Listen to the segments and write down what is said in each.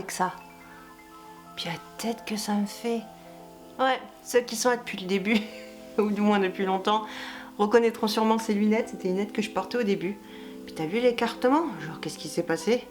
avec ça. Puis la tête que ça me fait. Ouais, ceux qui sont là depuis le début, ou du moins depuis longtemps, reconnaîtront sûrement ces lunettes. C'était les lunettes que je portais au début. Puis t'as vu l'écartement? Genre, qu'est-ce qui s'est passé?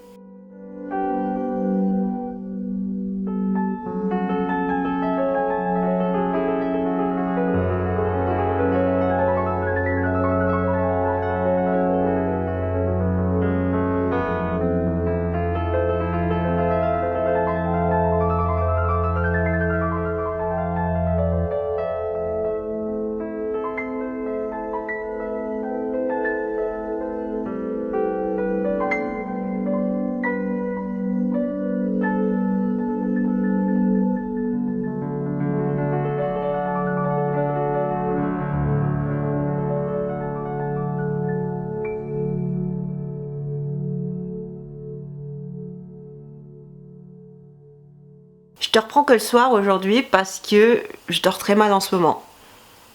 Je te reprends que le soir aujourd'hui parce que je dors très mal en ce moment.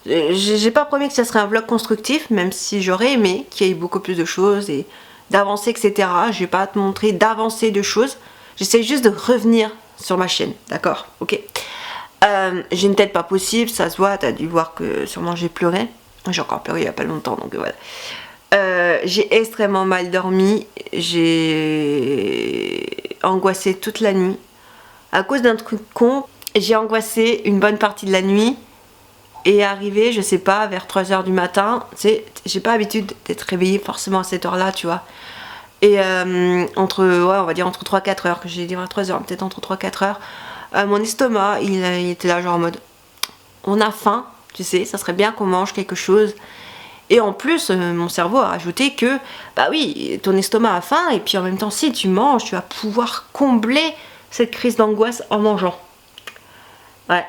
J'ai pas promis que ça serait un vlog constructif, même si j'aurais aimé qu'il y ait beaucoup plus de choses et d'avancer, etc. Je vais pas te montrer d'avancer de choses. J'essaie juste de revenir sur ma chaîne, d'accord? Ok. J'ai une tête pas possible, ça se voit, t'as dû voir que sûrement j'ai pleuré. J'ai encore pleuré il y a pas longtemps, donc voilà. J'ai extrêmement mal dormi, j'ai angoissé toute la nuit. À cause d'un truc con, j'ai angoissé une bonne partie de la nuit et arrivé, je sais pas, vers 3h du matin, tu sais, j'ai pas l'habitude d'être réveillée forcément à cette heure-là, tu vois. Et entre, ouais, on va dire entre 3-4 heures, que j'ai dit vers 3h, peut-être entre 3-4 heures, mon estomac, il était là genre en mode, on a faim, tu sais, ça serait bien qu'on mange quelque chose. Et en plus, mon cerveau a rajouté que, bah oui, ton estomac a faim, et puis en même temps, si tu manges, tu vas pouvoir combler cette crise d'angoisse en mangeant. Ouais.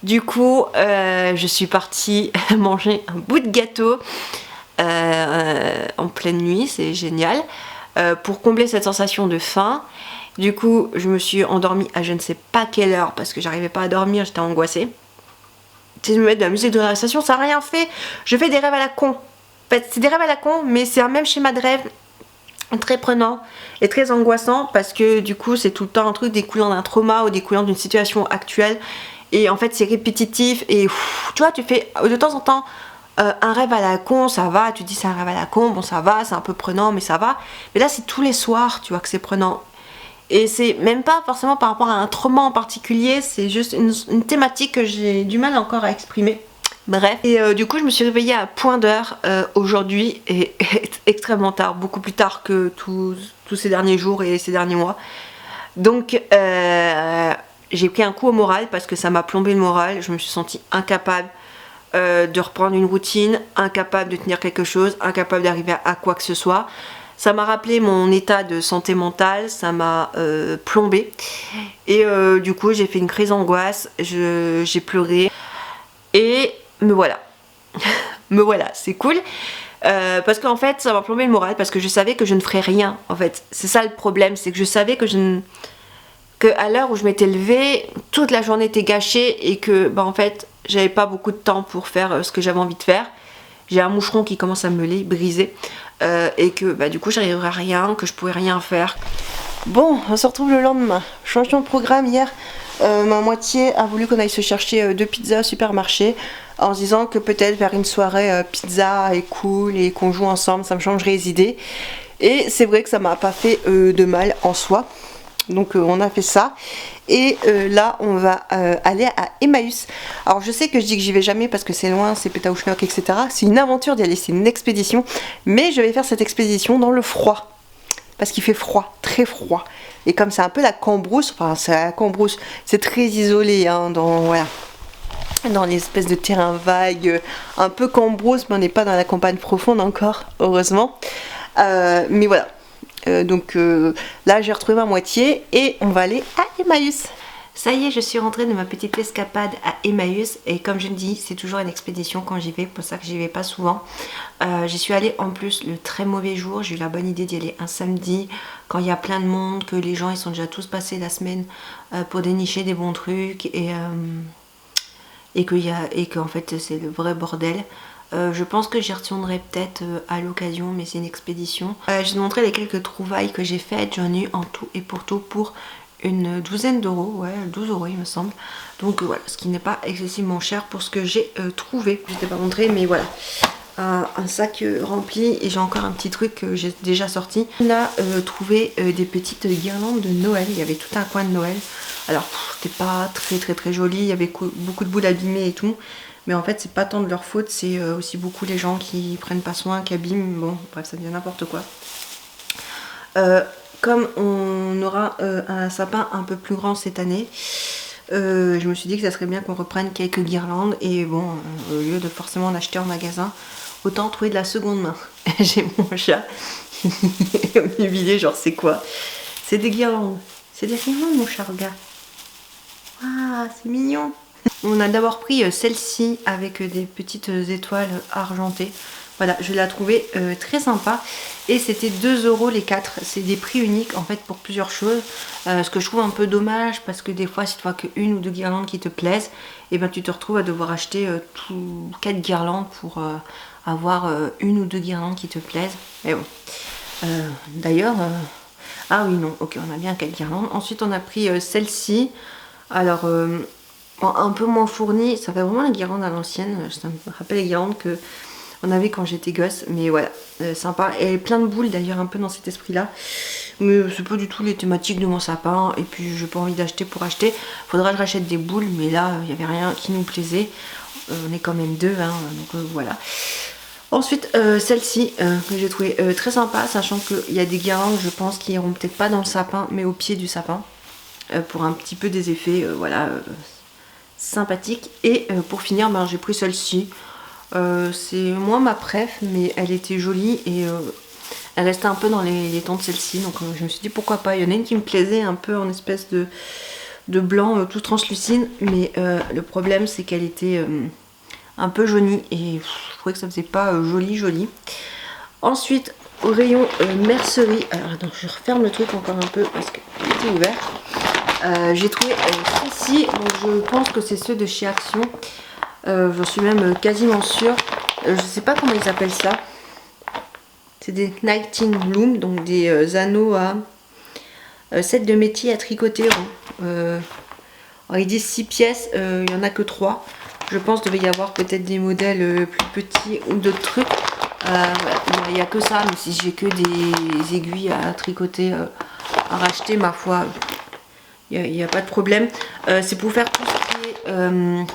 Du coup, je suis partie manger un bout de gâteau en pleine nuit, c'est génial, pour combler cette sensation de faim. Du coup, je me suis endormie à je ne sais pas quelle heure parce que j'arrivais pas à dormir, j'étais angoissée. Tu sais, me mettre de la musique de relaxation, ça n'a rien fait. Je fais des rêves à la con. En fait, c'est des rêves à la con, mais c'est un même schéma de rêve très prenant et très angoissant parce que du coup c'est tout le temps un truc découlant d'un trauma ou découlant d'une situation actuelle et en fait c'est répétitif et tu vois, tu fais de temps en temps un rêve à la con, ça va, tu dis c'est un rêve à la con, bon ça va, c'est un peu prenant mais ça va, mais là c'est tous les soirs, tu vois, que c'est prenant et c'est même pas forcément par rapport à un trauma en particulier, c'est juste une thématique que j'ai du mal encore à exprimer. Bref, et du coup je me suis réveillée à point d'heure aujourd'hui et extrêmement tard, beaucoup plus tard que tous ces derniers jours et ces derniers mois. Donc j'ai pris un coup au moral parce que ça m'a plombé le moral, je me suis sentie incapable de reprendre une routine, incapable de tenir quelque chose, incapable d'arriver à quoi que ce soit. Ça m'a rappelé mon état de santé mentale, ça m'a plombé et du coup j'ai fait une crise d'angoisse, j'ai pleuré et me voilà. Me voilà, c'est cool. Parce qu'en fait, ça m'a plombé le moral parce que je savais que je ne ferais rien. En fait, c'est ça le problème, c'est que je savais que que à l'heure où je m'étais levée, toute la journée était gâchée et que, bah en fait, j'avais pas beaucoup de temps pour faire ce que j'avais envie de faire. J'ai un moucheron qui commence à me briser et que, bah du coup, j'arriverai à rien, que je pourrais rien faire. Bon, on se retrouve le lendemain. Changement de programme hier. Ma moitié a voulu qu'on aille se chercher 2 pizzas au supermarché en se disant que peut-être vers une soirée pizza est cool et qu'on joue ensemble, ça me changerait les idées. Et c'est vrai que ça m'a pas fait de mal en soi. Donc on a fait ça. Et là on va aller à Emmaüs. Alors je sais que je dis que j'y vais jamais parce que c'est loin, c'est Pétaouchnok, etc. C'est une aventure d'y aller, c'est une expédition. Mais je vais faire cette expédition dans le froid. Parce qu'il fait froid, très froid. Et comme c'est un peu la Cambrousse, enfin c'est la Cambrousse, c'est très isolé hein, dans les espèces de terrains vagues, un peu Cambrousse, mais on n'est pas dans la campagne profonde encore, heureusement. Mais voilà. Donc là j'ai retrouvé ma moitié et on va aller à Emmaüs. Ça y est, je suis rentrée de ma petite escapade à Emmaüs et comme je le dis, c'est toujours une expédition quand j'y vais, pour ça que j'y vais pas souvent. J'y suis allée en plus le très mauvais jour, j'ai eu la bonne idée d'y aller un samedi quand il y a plein de monde, que les gens ils sont déjà tous passés la semaine pour dénicher des bons trucs et qu'en fait c'est le vrai bordel. Je pense que j'y retournerai peut-être à l'occasion, mais c'est une expédition. Je vais te montrer les quelques trouvailles que j'ai faites. J'en ai eu en tout et pour tout pour une douzaine d'euros, ouais, 12 euros il me semble. Donc voilà, ce qui n'est pas excessivement cher pour ce que j'ai trouvé. Je ne t'ai pas montré, mais voilà. Un sac rempli, et j'ai encore un petit truc que j'ai déjà sorti. On a trouvé des petites guirlandes de Noël. Il y avait tout un coin de Noël. Alors c'était pas très joli, il y avait beaucoup de boules abîmées et tout. Mais en fait c'est pas tant de leur faute, c'est aussi beaucoup les gens qui prennent pas soin, qui abîment. Bon bref, ça devient n'importe quoi. Comme on aura un sapin un peu plus grand cette année, je me suis dit que ça serait bien qu'on reprenne quelques guirlandes. Et bon, au lieu de forcément en acheter en magasin, autant trouver de la seconde main. J'ai mon chat qui est humilié, genre c'est quoi? C'est des guirlandes. C'est des guirlandes mon chat, regarde. Ah, c'est mignon. On a d'abord pris celle-ci avec des petites étoiles argentées. Voilà, je l'ai trouvée très sympa. Et c'était 2 euros les 4. C'est des prix uniques en fait pour plusieurs choses. Ce que je trouve un peu dommage, parce que des fois si tu vois qu'une ou deux guirlandes qui te plaisent, et ben tu te retrouves à devoir acheter 4 guirlandes pour avoir une ou deux guirlandes qui te plaisent. Mais bon. D'ailleurs, ah oui non, ok, on a bien 4 guirlandes. Ensuite on a pris celle-ci. Alors un peu moins fournie, ça fait vraiment la guirlande à l'ancienne. Ça me rappelle les guirlandes que on avait quand j'étais gosse, mais voilà, sympa. Et plein de boules d'ailleurs, un peu dans cet esprit là, mais c'est pas du tout les thématiques de mon sapin. Et puis j'ai pas envie d'acheter pour acheter, faudra que je rachète des boules, mais là il n'y avait rien qui nous plaisait. On est quand même deux, hein, donc voilà. Ensuite celle-ci que j'ai trouvé très sympa, sachant qu'il y a des guirlandes je pense qui iront peut-être pas dans le sapin mais au pied du sapin, pour un petit peu des effets voilà, sympathiques. Et pour finir ben, j'ai pris celle-ci. C'est moins ma préf, mais elle était jolie et elle restait un peu dans les tons de celle-ci, donc je me suis dit pourquoi pas. Il y en a une qui me plaisait un peu en espèce de blanc tout translucide, mais le problème c'est qu'elle était un peu jaunie et je trouvais que ça faisait pas joli. Ensuite au rayon mercerie, alors attends, je referme le truc encore un peu parce qu'il était ouvert. J'ai trouvé ceci, donc je pense que c'est ceux de chez Action. J'en suis même quasiment sûre. Je sais pas comment ils appellent ça. C'est des Knitting Loom, donc des anneaux à 7 de métier à tricoter. Alors ils disent 6 pièces, il n'y en a que 3. Je pense qu'il devait y avoir peut-être des modèles plus petits ou d'autres trucs. Il n'y a que ça, mais si j'ai que des aiguilles à tricoter à racheter, ma foi, il n'y a pas de problème. C'est pour faire tout ce qui est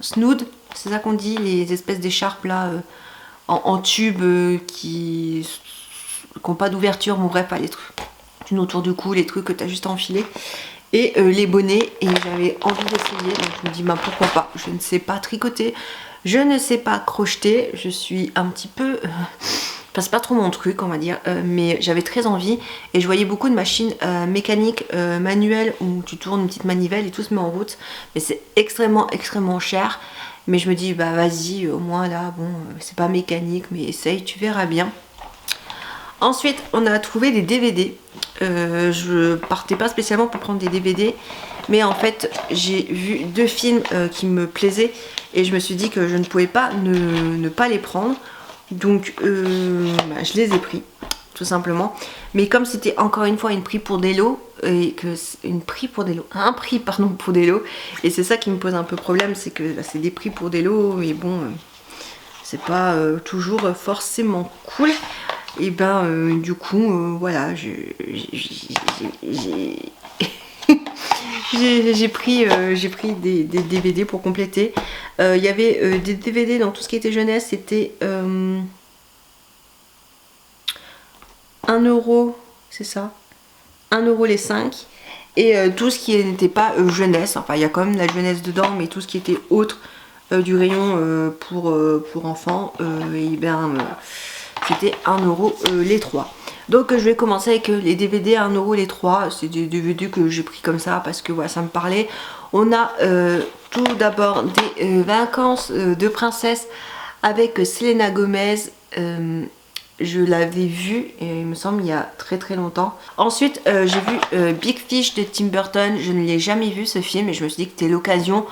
snood, c'est ça qu'on dit, les espèces d'écharpes là en tube qui n'ont pas d'ouverture, bon bref, les trucs autour du cou, les trucs que tu as juste à enfiler. Et les bonnets, et j'avais envie d'essayer, donc je me dis bah pourquoi pas. Je ne sais pas tricoter, je ne sais pas crocheter, je suis un petit peu enfin c'est pas trop mon truc on va dire, mais j'avais très envie. Et je voyais beaucoup de machines mécaniques manuelles où tu tournes une petite manivelle et tout se met en route, mais c'est extrêmement cher. Mais je me dis bah vas-y, au moins là bon c'est pas mécanique, mais essaye, tu verras bien. Ensuite on a trouvé des DVD. Je partais pas spécialement pour prendre des DVD, mais en fait j'ai vu 2 films qui me plaisaient et je me suis dit que je ne pouvais pas ne pas les prendre. Donc bah, je les ai pris tout simplement. Mais comme c'était encore une fois un prix pour des lots, un prix pour des lots, et c'est ça qui me pose un peu problème, c'est que bah, c'est des prix pour des lots et bon c'est pas toujours forcément cool. Et ben du coup voilà, j'ai pris des DVD pour compléter. Il y avait des DVD dans tout ce qui était jeunesse, c'était 1 euro, c'est ça, 1 euro les 5. Et tout ce qui n'était pas jeunesse, enfin il y a quand même la jeunesse dedans, mais tout ce qui était autre du rayon pour enfants, et ben c'était 1 euro les 3. Donc je vais commencer avec les DVD à 1 euro les 3. C'est des DVD que j'ai pris comme ça parce que voilà, ça me parlait. On a tout d'abord des vacances de princesse avec Selena Gomez. Je l'avais vu, et il me semble, il y a très longtemps. Ensuite j'ai vu Big Fish de Tim Burton. Je ne l'ai jamais vu ce film et je me suis dit que c'était l'occasion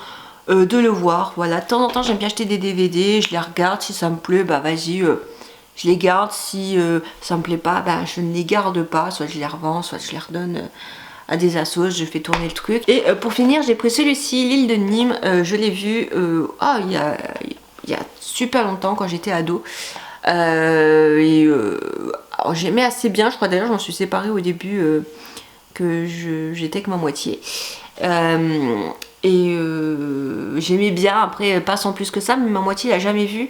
de le voir. Voilà, de temps en temps j'aime bien acheter des DVD, je les regarde, si ça me plaît, bah vas-y, je les garde, si ça me plaît pas, bah je ne les garde pas, soit je les revends, soit je les redonne à des assos, je fais tourner le truc. Et pour finir, j'ai pris celui-ci, l'île de Nîmes, je l'ai vu il y a super longtemps quand j'étais ado. J'aimais assez bien, je crois d'ailleurs je m'en suis séparée au début que j'étais avec ma moitié. J'aimais bien, après pas sans plus que ça, mais ma moitié l'a jamais vu.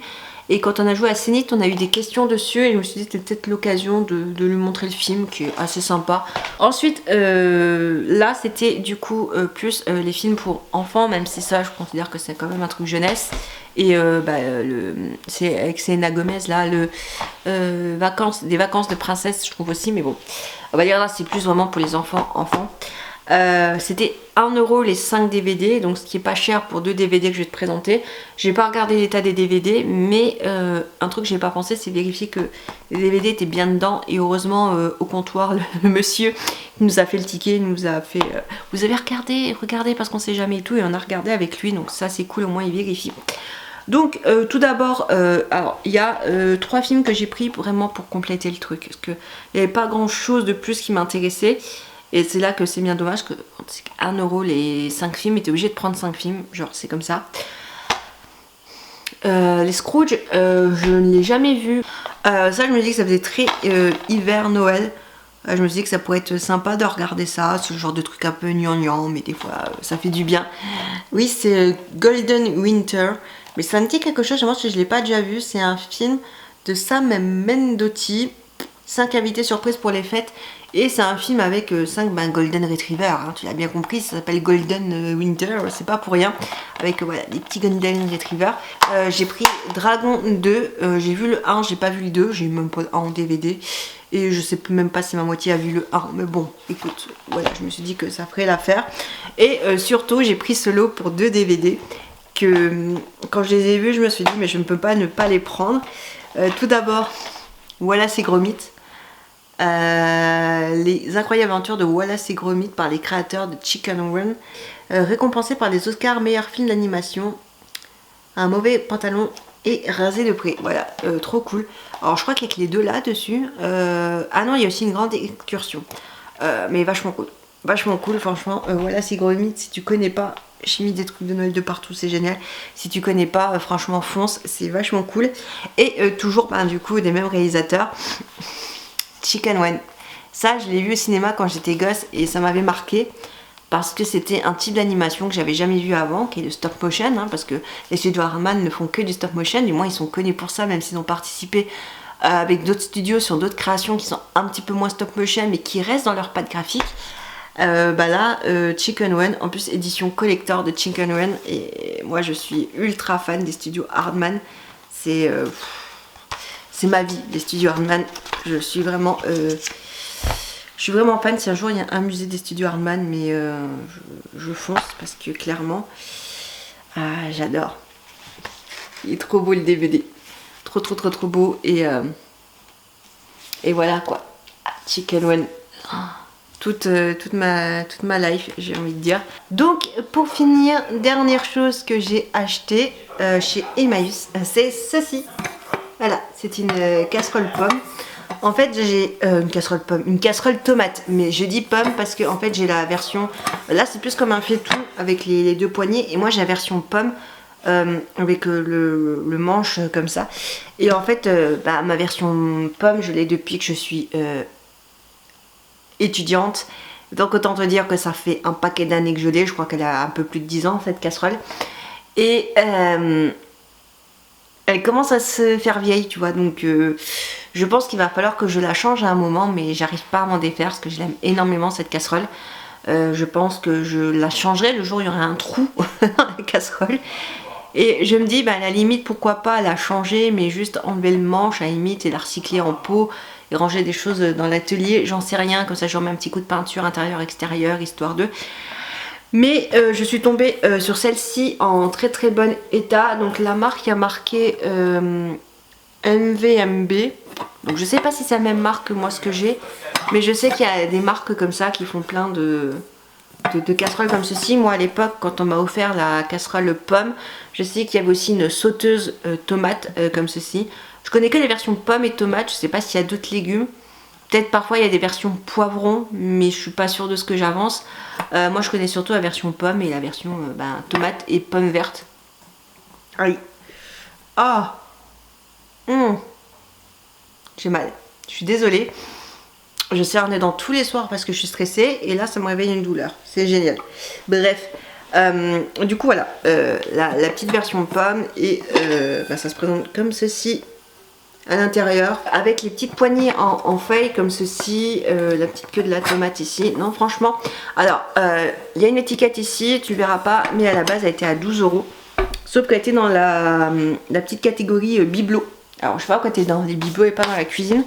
Et quand on a joué à Zénith, on a eu des questions dessus et je me suis dit que c'était peut-être l'occasion de lui montrer le film qui est assez sympa. Ensuite, là c'était du coup plus les films pour enfants, même si ça je considère que c'est quand même un truc jeunesse. Et c'est avec Selena Gomez là, des vacances de princesse, je trouve aussi, mais bon, on va dire là c'est plus vraiment pour les enfants. C'était 1€ les 5 DVD, donc ce qui est pas cher pour 2 DVD que je vais te présenter. J'ai pas regardé l'état des DVD, mais un truc que j'ai pas pensé, c'est vérifier que les DVD étaient bien dedans. Et heureusement, au comptoir, le monsieur qui nous a fait le ticket, nous a fait vous avez regardé parce qu'on sait jamais et tout, et on a regardé avec lui, donc ça c'est cool, au moins il vérifie. Donc tout d'abord, alors il y a 3 films que j'ai pris vraiment pour compléter le truc, parce qu'il n'y avait pas grand chose de plus qui m'intéressait. Et c'est là que c'est bien dommage que 1€ les 5 films, et t'es obligé de prendre 5 films, genre c'est comme ça. Les Scrooge, je ne l'ai jamais vu. Ça je me dis que ça faisait très hiver, Noël. Je me suis dit que ça pourrait être sympa de regarder ça, ce genre de truc un peu gnangnan, mais des fois ça fait du bien. Oui, c'est Golden Winter, mais ça me dit quelque chose, je pense que je ne l'ai pas déjà vu. C'est un film de Sam Mendotti, 5 invités surprises pour les fêtes. Et c'est un film avec 5 Golden Retriever, hein, tu l'as bien compris, ça s'appelle Golden Winter, c'est pas pour rien, avec voilà, des petits Golden Retriever. J'ai pris Dragon 2, j'ai vu le 1, j'ai pas vu le 2, j'ai même pas le 1 en DVD, et je sais même pas si ma moitié a vu le 1, mais bon, écoute, voilà, je me suis dit que ça ferait l'affaire. Et surtout, j'ai pris ce lot pour 2 DVD, que quand je les ai vus, je me suis dit, mais je ne peux pas ne pas les prendre. Tout d'abord, Wallace et Gromit. Les incroyables aventures de Wallace et Gromit par les créateurs de Chicken Run, récompensé par les Oscars meilleur film d'animation, un mauvais pantalon et rasé de près. Voilà, trop cool. Alors je crois qu'il y a que les deux là dessus. Ah non, il y a aussi une grande excursion, mais vachement cool franchement. Wallace et Gromit, si tu connais pas, j'ai mis des trucs de Noël de partout, c'est génial. Si tu connais pas, franchement fonce, c'est vachement cool. Et toujours du coup des mêmes réalisateurs, Chicken Run. Ça, je l'ai vu au cinéma quand j'étais gosse et ça m'avait marqué parce que c'était un type d'animation que j'avais jamais vu avant, qui est le stop motion, hein, parce que les studios Hardman ne font que du stop motion, du moins ils sont connus pour ça, même s'ils ont participé avec d'autres studios sur d'autres créations qui sont un petit peu moins stop motion mais qui restent dans leur patte graphique. Chicken Run, en plus édition collector de Chicken Run, et moi je suis ultra fan des studios Hardman. C'est ma vie, les studios Hardman. Je suis vraiment fan. Si un jour il y a un musée des studios Hardman, mais je fonce parce que clairement, j'adore. Il est trop beau le DVD, trop beau, et voilà quoi. Chicken Run, toute ma life, j'ai envie de dire. Donc pour finir, dernière chose que j'ai acheté chez Emmaüs, c'est ceci. Voilà, c'est une casserole pomme. En fait, j'ai une casserole tomate, mais je dis pomme parce que en fait j'ai la version. Là, c'est plus comme un faitout avec les 2 poignées, et moi j'ai la version pomme avec le manche comme ça. Et en fait, ma version pomme, je l'ai depuis que je suis étudiante. Donc autant te dire que ça fait un paquet d'années que je l'ai. Je crois qu'elle a un peu plus de 10 ans cette casserole. Et elle commence à se faire vieille, tu vois, donc je pense qu'il va falloir que je la change à un moment, mais j'arrive pas à m'en défaire parce que je l'aime énormément cette casserole. Je pense que je la changerai le jour où il y aura un trou dans la casserole. Et je me dis, à la limite, pourquoi pas la changer, mais juste enlever le manche à la limite et la recycler en pot et ranger des choses dans l'atelier, j'en sais rien, comme ça je remets un petit coup de peinture intérieur, extérieur, histoire de... Mais je suis tombée sur celle-ci en très bon état. Donc la marque a marqué MVMB. Donc je sais pas si c'est la même marque que moi ce que j'ai. Mais je sais qu'il y a des marques comme ça qui font plein de de casseroles comme ceci. Moi à l'époque, quand on m'a offert la casserole pomme, je sais qu'il y avait aussi une sauteuse tomate comme ceci. Je connais que les versions pommes et tomates, je sais pas s'il y a d'autres légumes. Peut-être parfois il y a des versions poivrons, mais je suis pas sûre de ce que j'avance. Moi je connais surtout la version pomme et la version tomate et pomme verte. Aïe. Ah. J'ai mal. Je suis désolée. Je serre les dents tous les soirs parce que je suis stressée et là ça me réveille une douleur. C'est génial. Bref. Du coup voilà. La petite version pomme et ça se présente comme ceci. À l'intérieur, avec les petites poignées en feuilles comme ceci, la petite queue de la tomate ici. Non franchement, alors il y a une étiquette ici, tu verras pas, mais à la base elle était à 12 €. Sauf qu'elle était dans la petite catégorie bibelot. Alors je sais pas pourquoi t'es dans les bibelots et pas dans la cuisine.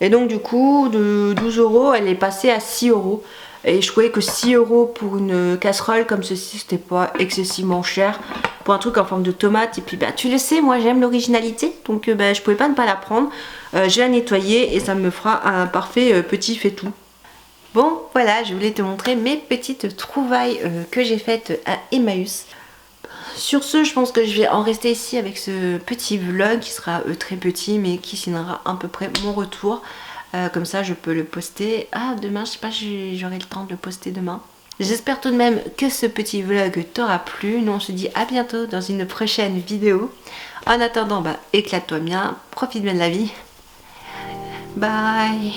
Et donc du coup de 12 € elle est passée à 6 €. Et je trouvais que 6 € pour une casserole comme ceci c'était pas excessivement cher. Pour un truc en forme de tomate. Et puis tu le sais, moi j'aime l'originalité. Donc je pouvais pas ne pas la prendre. Je vais la nettoyer et ça me fera un parfait petit faitout. Bon voilà, je voulais te montrer mes petites trouvailles que j'ai faites à Emmaüs. Sur ce, je pense que je vais en rester ici avec ce petit vlog qui sera très petit mais qui signera à peu près mon retour. Comme ça je peux le poster. Ah demain, je sais pas, j'aurai le temps de le poster demain. J'espère tout de même que ce petit vlog t'aura plu. Nous on se dit à bientôt dans une prochaine vidéo. En attendant, éclate-toi bien, profite bien de la vie. Bye.